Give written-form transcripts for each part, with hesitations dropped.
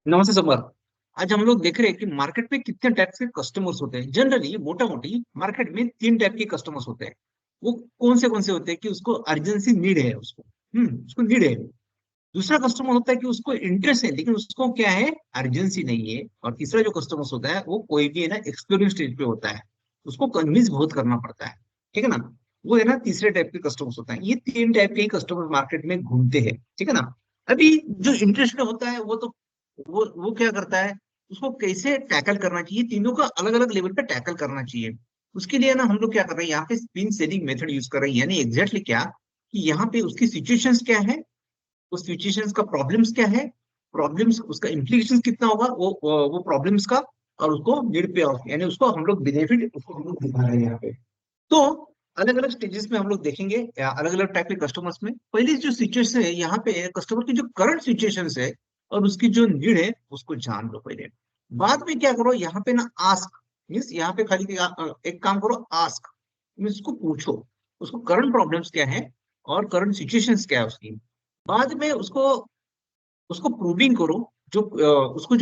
नमस्ते समर। आज हम लोग देख रहे हैं कि मार्केट में कितने टाइप के कस्टमर्स होते हैं। जनरली मोटा मोटी मार्केट में तीन टाइप के कस्टमर्स होते हैं। वो कौन से होते हैं कि उसको अर्जेंसी नीड है, उसको नीड है। दूसरा कस्टमर होता है कि उसको इंटरेस्ट है लेकिन उसको क्या है, अर्जेंसी नहीं है। और तीसरा जो कस्टमर्स होता है वो कोई भी है ना एक्सपीरियंस स्टेज पे होता है, उसको कन्विंस बहुत करना पड़ता है। ठीक है ना। वो है ना तीसरे टाइप के कस्टमर्स होता है। ये तीन टाइप के ही कस्टमर मार्केट में घूमते हैं। ठीक है ना। अभी जो इंटरेस्ट होता है वो तो वो क्या करता है, उसको कैसे टैकल करना चाहिए, तीनों का अलग अलग लेवल पे टैकल करना चाहिए। उसके लिए ना हम लोग क्या कर रहे हैं, यहाँ पे स्पिन सेलिंग मेथड यूज कर रहे हैं। यानी एग्जैक्टली क्या कि यहाँ पे उसकी सिचुएशंस क्या है, उस सिचुएशंस का प्रॉब्लम्स क्या है, प्रॉब्लम्स उसका इम्प्लीकेशन कितना होगा वो प्रॉब्लम्स का, और उसको नीड पे ऑफ यानी उसको हम लोग बेनिफिट उसको हम लोग दिखा रहे हैं यहाँ पे। तो अलग अलग स्टेजेस में हम लोग देखेंगे अलग अलग टाइप के कस्टमर्स में। पहली जो सिचुएशन है यहाँ पे कस्टमर की जो करंट सिचुएशन है और उसकी जो नीड है उसको जान लो पहले। बाद में क्या करो यहाँ पे ना, आस्क मीन्स यहाँ पे खाली एक काम करो, आस्क मीन्स उसको पूछो उसको करंट प्रॉब्लम्स क्या है और करंट सिचुएशंस क्या है उसकी। बाद में उसको उसको प्रूविंग करो, जो उसको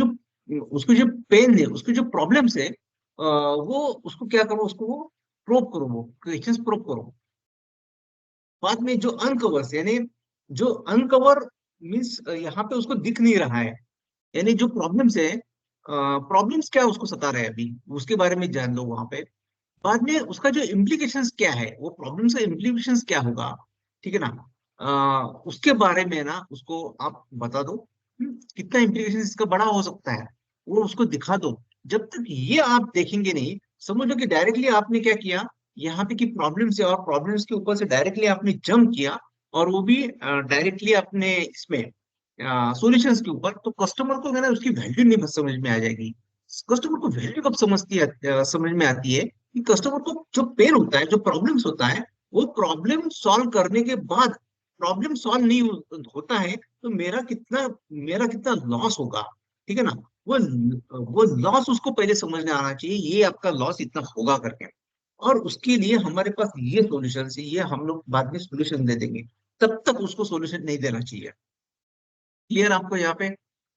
जो पेन है, उसकी जो प्रॉब्लम्स है, वो उसको क्या करो, उसको वो प्रोब करो, वो क्वेश्चंस प्रोब करो। बाद में जो अनकवर यानी जो अनकवर मीन्स यहाँ पे उसको दिख नहीं रहा है, यानी जो प्रॉब्लम्स है, प्रॉब्लम्स क्या उसको सता रहे हैं अभी, उसके बारे में जान लो वहां पे। बाद में उसका जो इम्प्लीकेशंस क्या है, वो प्रॉब्लम्स का इम्प्लीकेशंस क्या होगा, ठीक है ना। उसके बारे में ना उसको आप बता दो। कितना इम्प्लीकेशन इसका बड़ा हो सकता है वो उसको दिखा दो। जब तक ये आप देखेंगे नहीं, समझ लो कि डायरेक्टली आपने क्या किया, यहाँ पे की प्रॉब्लम्स है और प्रॉब्लम्स के ऊपर से डायरेक्टली आपने जंप किया, और वो भी डायरेक्टली अपने इसमें सॉल्यूशंस के ऊपर, तो कस्टमर को है ना उसकी वैल्यू नहीं समझ में आ जाएगी। कस्टमर को वैल्यू कब समझ में आती है कि कस्टमर को जो पेन होता है, जो प्रॉब्लम्स होता है, वो प्रॉब्लम सॉल्व करने के बाद प्रॉब्लम सॉल्व नहीं होता है तो मेरा कितना लॉस होगा। ठीक है ना। वो वो लॉस उसको पहले समझने आना चाहिए, ये आपका लॉस इतना होगा करके। और उसके लिए हमारे पास ये सॉल्यूशन है, ये हम लोग बाद में सॉल्यूशन दे देंगे, तब तक उसको सॉल्यूशन नहीं देना चाहिए। क्लियर आपको यहाँ पे।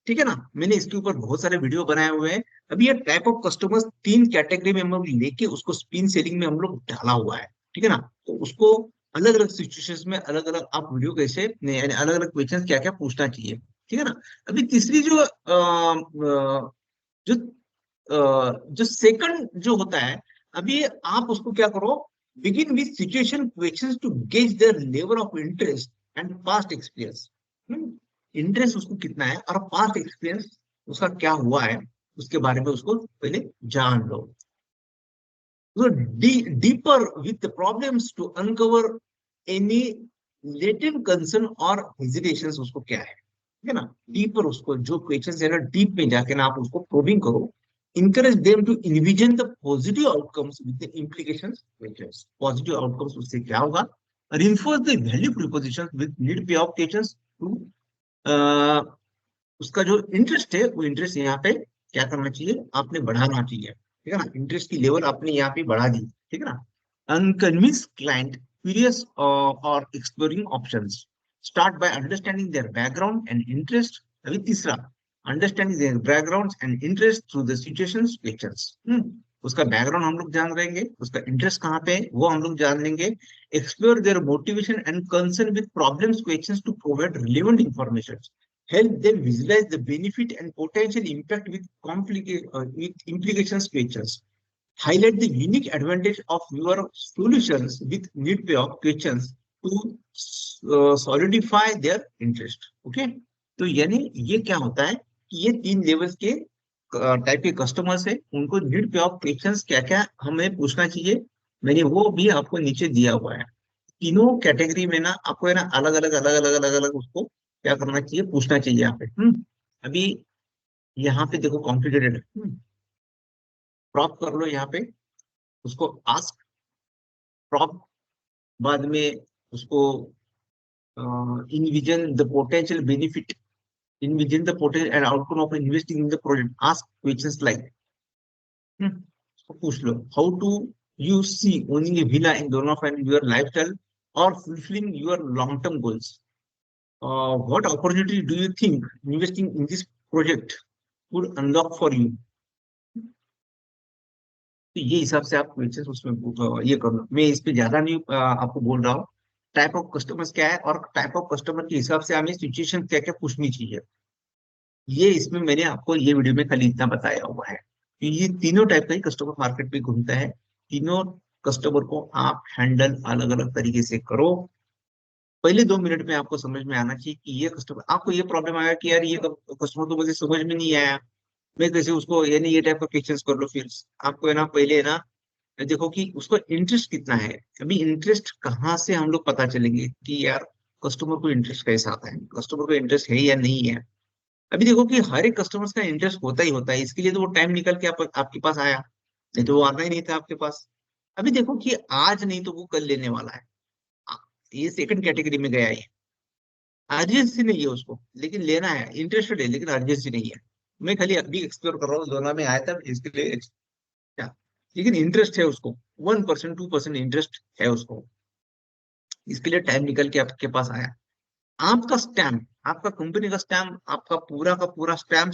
ठीक है ना। मैंने इसके ऊपर बहुत सारे वीडियो बनाए हुए हैं। अभी ये टाइप ऑफ कस्टमर्स तीन कैटेगरी में हम लोग लेके उसको स्पिन सेलिंग में हम लोग डाला हुआ है। ठीक है ना। तो उसको अलग अलग सिचुएशंस में अलग अलग आप वीडियो कैसे यानी अलग अलग क्वेश्चन क्या क्या पूछना चाहिए। ठीक है ना। अभी तीसरी जो जो सेकंड जो होता है, अभी आप उसको क्या करो, begin with situation questions to gauge their level of interest and past experience. Interest उसको कितना है और पास्ट एक्सपीरियंस उसका क्या हुआ है, उसके बारे में उसको पहले जान लो। So deeper with the problems to uncover any latent concern or hesitations उसको क्या है। ठीक है ना। डीपर उसको जो क्वेश्चन है ना, डीप में जाके ना आप उसको प्रोबिंग करो। encourage them to envision the positive outcomes with the implications questions। Positive outcomes उससे क्या होगा। reinforce the value propositions with need payoff questions to उसका जो इंटरेस्ट है, वो इंटरेस्ट यहाँ पे क्या करना चाहिए, आपने बढ़ाना चाहिए। ठीक है ना। इंटरेस्ट की लेवल आपने यहाँ पे बढ़ा दी। ठीक है ना। अनकन्विंस क्लाइंट क्यूरियस और exploring options. Start by understanding their background and interest. अभी तीसरा, understanding their background and interest through the situations questions. उसका बैकग्राउंड हम लोग जान लेंगे, उसका इंटरेस्ट कहाँ पे है वो हम लोग जान लेंगे। Explore their motivation and concern with problems questions to provide relevant information. Help them visualize the benefit and potential impact with implications questions. Highlight the unique advantage of your solutions with need payoff questions to solidify their interest. Okay? तो यानी ये क्या होता है कि ये तीन levels के टाइप के कस्टमर्स है, उनको नीड पे ऑफ क्वेश्चंस क्या क्या हमें पूछना चाहिए, मैंने वो भी आपको नीचे दिया हुआ है। तीनों कैटेगरी में ना आपको है ना अलग अलग उसको क्या करना चाहिए, पूछना चाहिए यहाँ पे। अभी यहाँ पे देखो कॉम्प्लिकेटेड है। प्रॉप कर लो यहाँ पे, उसको आस्क प्रॉप। बाद में उसको envision the potential benefit, envision the potential and outcome of investing in the project. Ask questions like, उसको पूछ लो, how do you see owning a villa in Donovan and your lifestyle or fulfilling your long-term goals? What opportunity do you think investing in this project? Would unlock for you. तो ये हिसाब से आप question उसमें ये कर लो। मैं इस पे ज्यादा नहीं आपको बोल रहा हूँ। टाइप ऑफ कस्टमर्स क्या है और टाइप ऑफ कस्टमर के हिसाब से हमें सिचुएशन क्या क्या पूछनी चाहिए, ये इसमें मैंने आपको ये वीडियो में खाली इतना बताया हुआ है कि ये तीनों टाइप का ही कस्टमर मार्केट में घूमता है। तीनों कस्टमर को आप हैंडल अलग अलग तरीके से करो। पहले 2 मिनट में आपको समझ में आना चाहिए कि ये कस्टमर, आपको ये प्रॉब्लम आया कि यार ये कस्टमर तो मुझे समझ में नहीं आया, मैं कैसे उसको, यानी ये टाइप का क्वेश्चंस कर लो। फिर आपको है ना पहले है ना देखो कि उसको इंटरेस्ट कितना है। अभी इंटरेस्ट कहाँ से हम लोग पता चलेंगे कि यार कस्टमर को इंटरेस्ट कैसा आता है, कस्टमर को इंटरेस्ट है या नहीं है। अभी देखो कि हर एक कस्टमर का इंटरेस्ट होता ही होता है, इसके लिए तो वो टाइम निकल के आपके पास आया, नहीं तो वो आता ही नहीं था आपके पास। अभी देखो कि आज नहीं तो वो कल लेने वाला है। आ, ये सेकंड कैटेगरी में गया ये। अर्जेंसी नहीं है उसको, लेकिन लेना है, इंटरेस्टेड है लेकिन अर्जेंसी नहीं है। मैं खाली अभी एक्सप्लोर कर रहा हूँ, दोनों में आया था इसके लिए क्या, लेकिन इंटरेस्ट है उसको, 1% 2% इंटरेस्ट है उसको, इसके लिए टाइम निकल के आपके पास आया। आपका स्टैम्प, आपका कंपनी का स्टैम्प, आपका पूरा का पूरा स्टैम्प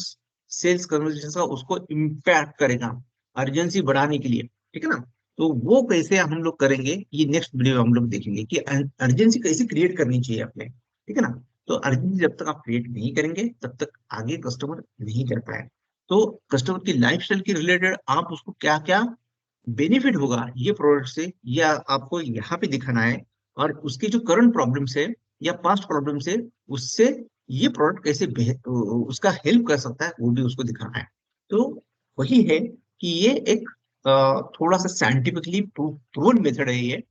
सेल्स कन्वर्सेशन का उसको इम्पैक्ट करेगा अर्जेंसी बढ़ाने के लिए, ठीक है ना। तो वो कैसे हम लोग करेंगे ये नेक्स्ट वीडियो में हम लोग देखेंगे कि अर्जेंसी कैसे क्रिएट करनी चाहिए अपने, ठीक है ना। तो अर्जेंसी जब तक आप क्रिएट नहीं करेंगे तब तक आगे कस्टमर नहीं कर पाए। तो कस्टमर की लाइफ स्टाइल के रिलेटेड आप उसको क्या क्या बेनिफिट होगा ये प्रोडक्ट से, या आपको यहाँ पे दिखाना है। और उसकी जो करंट प्रॉब्लम्स है या पास्ट प्रॉब्लम्स है, उससे ये प्रोडक्ट कैसे उसका हेल्प कर सकता है वो भी उसको दिखाना है। तो वही है कि ये एक थोड़ा सा साइंटिफिकली प्रूवन मेथड है ये।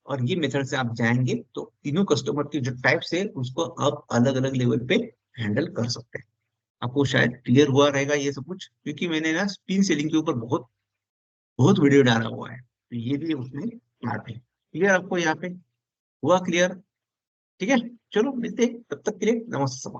और ये मेथड से आप जाएंगे तो तीनों कस्टमर की जो टाइप्स है उसको आप अलग अलग लेवल पे हैंडल कर सकते हैं। आपको शायद क्लियर हुआ रहेगा ये सब कुछ, क्योंकि मैंने ना स्पिन सेलिंग के ऊपर बहुत बहुत वीडियो डाला हुआ है, तो ये भी उसमें पार्ट है। क्लियर आपको यहाँ पे हुआ क्लियर? ठीक है, चलो मिलते हैं, तब तक के लिए नमस्ते।